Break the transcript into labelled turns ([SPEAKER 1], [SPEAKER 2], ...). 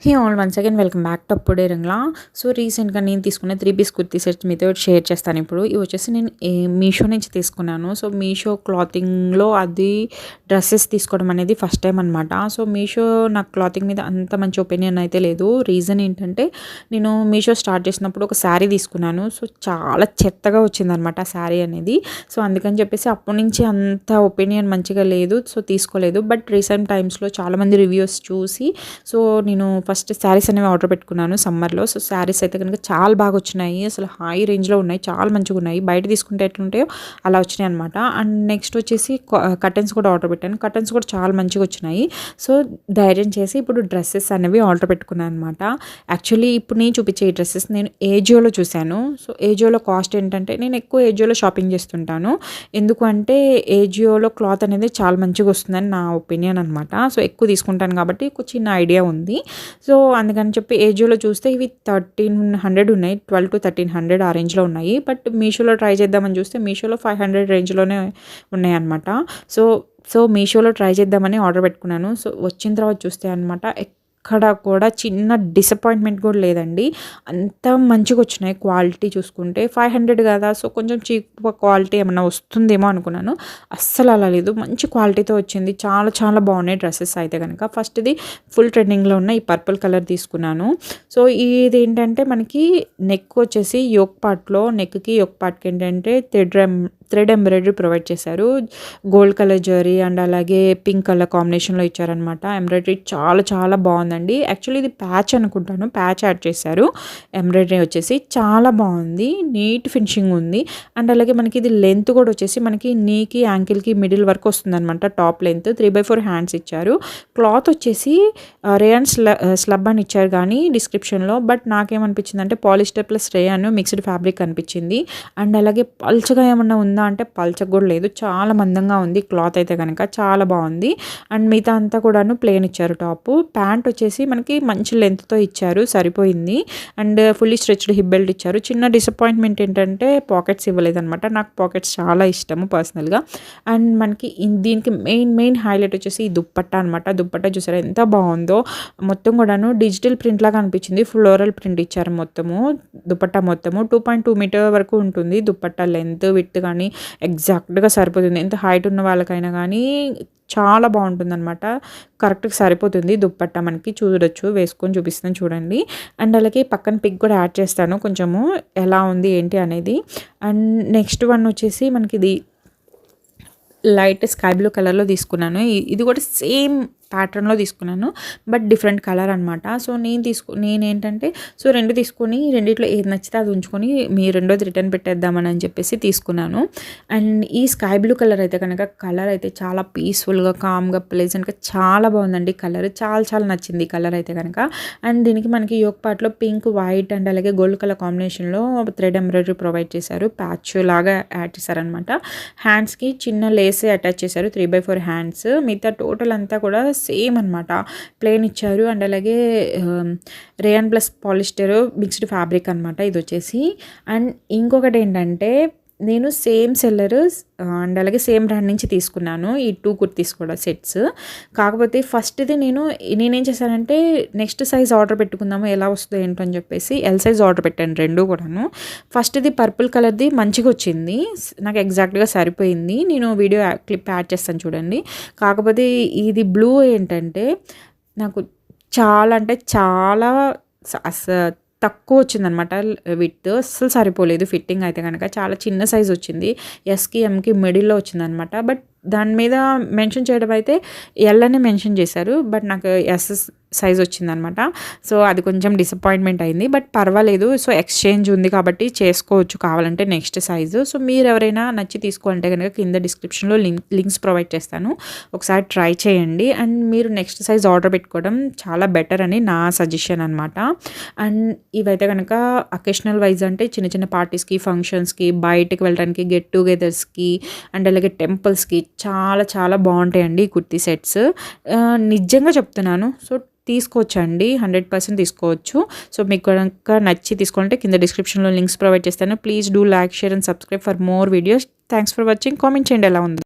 [SPEAKER 1] Hey all once again welcome back to అప్పుడే రంగ్లా. So రీసెంట్గా నేను తీసుకున్న 3 పీస్ కుర్తీ సెట్స్ మీతో షేర్ చేస్తాను. ఇప్పుడు ఇవి వచ్చేసి నేను మీషో నుంచి తీసుకున్నాను. సో మీషో క్లాతింగ్లో అది డ్రెస్సెస్ తీసుకోవడం అనేది ఫస్ట్ టైం అనమాట. సో మీషో నాకు క్లాతింగ్ మీద అంత మంచి ఒపీనియన్ అయితే లేదు. రీజన్ ఏంటంటే నేను మీషో స్టార్ట్ చేసినప్పుడు ఒక శారీ తీసుకున్నాను. సో చాలా చెత్తగా వచ్చిందనమాట ఆ శారీ అనేది. సో అందుకని చెప్పేసి అప్పటి నుంచి అంత ఒపీనియన్ మంచిగా లేదు. సో తీసుకోలేదు. బట్ రీసెంట్ టైమ్స్లో చాలామంది రివ్యూస్ చూసి సో నేను ఫస్ట్ శారీస్ అనేవి ఆర్డర్ పెట్టుకున్నాను సమ్మర్లో. సో శారీస్ అయితే కనుక చాలా బాగా వచ్చినాయి. అసలు హై రేంజ్లో ఉన్నాయి, చాలా మంచిగా ఉన్నాయి. బయట తీసుకుంటే ఎట్లుంటాయో అలా వచ్చినాయి అనమాట. అండ్ నెక్స్ట్ వచ్చేసి కర్టన్స్ కూడా ఆర్డర్ పెట్టాను. కర్టన్స్ కూడా చాలా మంచిగా వచ్చినాయి. సో ధైర్యం చేసి ఇప్పుడు డ్రెస్సెస్ అనేవి ఆర్డర్ పెట్టుకున్నాను అనమాట. యాక్చువల్లీ ఇప్పుడు నేను చూపించే ఈ డ్రెస్సెస్ నేను ఏజియోలో చూశాను. సో ఏజియోలో కాస్ట్ ఏంటంటే నేను ఎక్కువ ఏజియోలో షాపింగ్ చేస్తుంటాను. ఎందుకంటే ఏజియోలో క్లాత్ అనేది చాలా మంచిగా వస్తుందని నా ఒపీనియన్ అనమాట. సో ఎక్కువ తీసుకుంటాను కాబట్టి ఒక చిన్న ఐడియా ఉంది. సో అందుకని చెప్పి ఏజియోలో చూస్తే ఇవి 1300 ఉన్నాయి, 1200 to 1300 ఆ రేంజ్లో ఉన్నాయి. బట్ మీషోలో ట్రై చేద్దామని చూస్తే మీషోలో 500 రేంజ్లోనే ఉన్నాయి అనమాట. సో మీషోలో ట్రై చేద్దామని ఆర్డర్ పెట్టుకున్నాను. సో వచ్చిన తర్వాత చూస్తే అనమాట ఎక్కడ కూడా చిన్న డిసప్పాయింట్మెంట్ కూడా లేదండి. అంత మంచిగా వచ్చినాయి. క్వాలిటీ చూసుకుంటే 500 కదా, సో కొంచెం చీప్ క్వాలిటీ ఏమన్నా వస్తుందేమో అనుకున్నాను. అస్సలు అలా లేదు, మంచి క్వాలిటీతో వచ్చింది. చాలా చాలా బాగున్నాయి డ్రెస్సెస్ అయితే కనుక. ఫస్ట్ది ఫుల్ ట్రెండింగ్లో ఉన్న ఈ పర్పుల్ కలర్ తీసుకున్నాను. సో ఇది ఏంటంటే మనకి నెక్ వచ్చేసి యోక్ పార్ట్లో, నెక్కి యోక్ పార్ట్కి ఏంటంటే థ్రెడ్ ఎంబ్రాయిడరీ ప్రొవైడ్ చేశారు. గోల్డ్ కలర్ జరీ అండ్ అలాగే పింక్ కలర్ కాంబినేషన్లో ఇచ్చారనమాట. ఎంబ్రాయిడరీ చాలా చాలా బాగుందండి. యాక్చువల్లీ ఇది ప్యాచ్ అనుకుంటాను, ప్యాచ్ యాడ్ చేశారు. ఎంబ్రాయిడరీ వచ్చేసి చాలా బాగుంది, నీట్ ఫినిషింగ్ ఉంది. అండ్ అలాగే మనకి ఇది లెంత్ కూడా వచ్చేసి మనకి నీకి యాంకిల్కి మిడిల్ వరకు వస్తుందన్నమాట. టాప్ లెంత్ 3/4 హ్యాండ్స్ ఇచ్చారు. క్లాత్ వచ్చేసి రేయాన్ స్లబ్ అని ఇచ్చారు కానీ డిస్క్రిప్షన్లో. బట్ నాకేమనిపించింది అంటే polyester plus rayon mixed fabric అనిపించింది. అండ్ అలాగే పల్చగా ఏమన్నా ఉందా అంటే పల్చగా కూడా లేదు, చాలా మందంగా ఉంది. క్లాత్ అయితే కనుక చాలా బాగుంది. అండ్ మిగతా అంతా కూడాను ప్లేన్ ఇచ్చారు. టాప్ ప్యాంట్ వచ్చేసి మనకి మంచి లెంత్తో ఇచ్చారు, సరిపోయింది. And fully stretched hip belt ఇచ్చారు. చిన్న డిసప్పాయింట్మెంట్ ఏంటంటే పాకెట్స్ ఇవ్వలేదన్నమాట. నాకు పాకెట్స్ చాలా ఇష్టము పర్సనల్గా. అండ్ మనకి దీనికి మెయిన్ హైలైట్ వచ్చేసి ఈ దుప్పట్టా అనమాట. దుప్పట్టా చూసారా ఎంత బాగుందో. మొత్తం కూడాను డిజిటల్ ప్రింట్ లాగా అనిపించింది. ఫ్లోరల్ ప్రింట్ ఇచ్చారు మొత్తము. దుప్పట్టా మొత్తము 2.2 మీటర్ వరకు ఉంటుంది. దుప్పట్టా లెంత్ విడ్త్ కానీ ఎగ్జాక్ట్గా సరిపోతుంది. ఎంత హైట్ ఉన్న వాళ్ళకైనా కానీ చాలా బాగుంటుంది అనమాట. కరెక్ట్గా సరిపోతుంది దుప్పట్టా. మనకి చూడొచ్చు, వేసుకొని చూపిస్తాను చూడండి. అండ్ అలాగే పక్కన పిక్ కూడా యాడ్ చేస్తాను కొంచెము ఎలా ఉంది ఏంటి అనేది. అండ్ నెక్స్ట్ వన్ వచ్చేసి మనకి ఇది లైట్ స్కై బ్లూ కలర్లో తీసుకున్నాను. ఇది కూడా సేమ్ ప్యాటర్న్లో తీసుకున్నాను బట్ డిఫరెంట్ కలర్ అనమాట. సో నేనేంటంటే సో రెండు తీసుకొని రెండిట్లో ఏది నచ్చితే అది ఉంచుకొని మీ రెండోది రిటర్న్ పెట్టేద్దామని చెప్పేసి తీసుకున్నాను. అండ్ ఈ స్కై బ్లూ కలర్ అయితే కనుక కలర్ అయితే చాలా పీస్ఫుల్గా కామ్గా ప్లెజెంట్గా చాలా బాగుందండి. కలర్ చాలా చాలా నచ్చింది ఈ కలర్ అయితే కనుక. అండ్ దీనికి మనకి యోక్ పార్ట్లో పింక్ వైట్ అండ్ అలాగే గోల్డ్ కలర్ కాంబినేషన్లో థ్రెడ్ ఎంబ్రాయిడరీ ప్రొవైడ్ చేశారు. ప్యాచ్ లాగా యాడ్ చేశారనమాట. హ్యాండ్స్కి చిన్న లేస్ అటాచ్ చేశారు, 3/4 హ్యాండ్స్. మిగతా టోటల్ అంతా కూడా సేమ్ అనమాట, ప్లేన్ ఇచ్చారు. అండ్ అలాగే rayon plus polyester mixed fabric అనమాట ఇది వచ్చేసి. అండ్ ఇంకొకటి ఏంటంటే నేను సేమ్ సెల్లర్ అండ్ అలాగే సేమ్ బ్రాండ్ నుంచి తీసుకున్నాను ఈ 2 కుర్తీస్ కూడా సెట్స్. కాకపోతే ఫస్ట్ది నేనేం చేశానంటే నెక్స్ట్ సైజ్ ఆర్డర్ పెట్టుకుందాము ఎలా వస్తుందో ఏంటో అని చెప్పేసి ఎల్ సైజ్ ఆర్డర్ పెట్టాను రెండు కూడాను. ఫస్ట్ది పర్పుల్ కలర్ది మంచిగా వచ్చింది, నాకు ఎగ్జాక్ట్గా సరిపోయింది. నేను వీడియో క్లిప్ యాడ్ చేస్తాను చూడండి. కాకపోతే ఇది బ్లూ ఏంటంటే నాకు చాలా అంటే చాలా తక్కువ వచ్చిందనమాట. విత్ అస్సలు సరిపోలేదు. ఫిట్టింగ్ అయితే కనుక చాలా చిన్న సైజ్ వచ్చింది. ఎస్కి ఎంకి మిడిల్లో వచ్చిందనమాట. బట్ దాని మీద మెన్షన్ చేయడం అయితే ఎల్ అని మెన్షన్ చేశారు. బట్ నాకు ఎస్ సైజ్ వచ్చిందనమాట. సో అది కొంచెం డిసప్పాయింట్మెంట్ అయింది. బట్ పర్వాలేదు. సో ఎక్స్చేంజ్ ఉంది కాబట్టి చేసుకోవచ్చు కావాలంటే నెక్స్ట్ సైజు. సో మీరు ఎవరైనా నచ్చి తీసుకోవాలంటే కనుక కింద డిస్క్రిప్షన్లో లింక్స్ ప్రొవైడ్ చేస్తాను, ఒకసారి ట్రై చేయండి. అండ్ మీరు నెక్స్ట్ సైజ్ ఆర్డర్ పెట్టుకోవడం చాలా బెటర్ అని నా సజెషన్ అనమాట. అండ్ ఇవైతే కనుక అకేషనల్ వైజ్ అంటే చిన్న చిన్న పార్టీస్కి, ఫంక్షన్స్కి, బయటకు వెళ్ళడానికి, గెట్ టుగెదర్స్కి అండ్ అలాగే టెంపుల్స్కి చాలా చాలా బాగుంటాయండి ఈ కుర్తీ సెట్స్. నిజంగా చెప్తున్నాను. సో తీసుకోవచ్చండి, 100% తీసుకోవచ్చు. సో మీకు కనుక నచ్చి తీసుకోవాలంటే కింద డిస్క్రిప్షన్లో లింక్స్ ప్రొవైడ్ చేస్తాను. Please do like, share and subscribe for more videos. Thanks for watching. Comment చేయండి ఎలా ఉంది.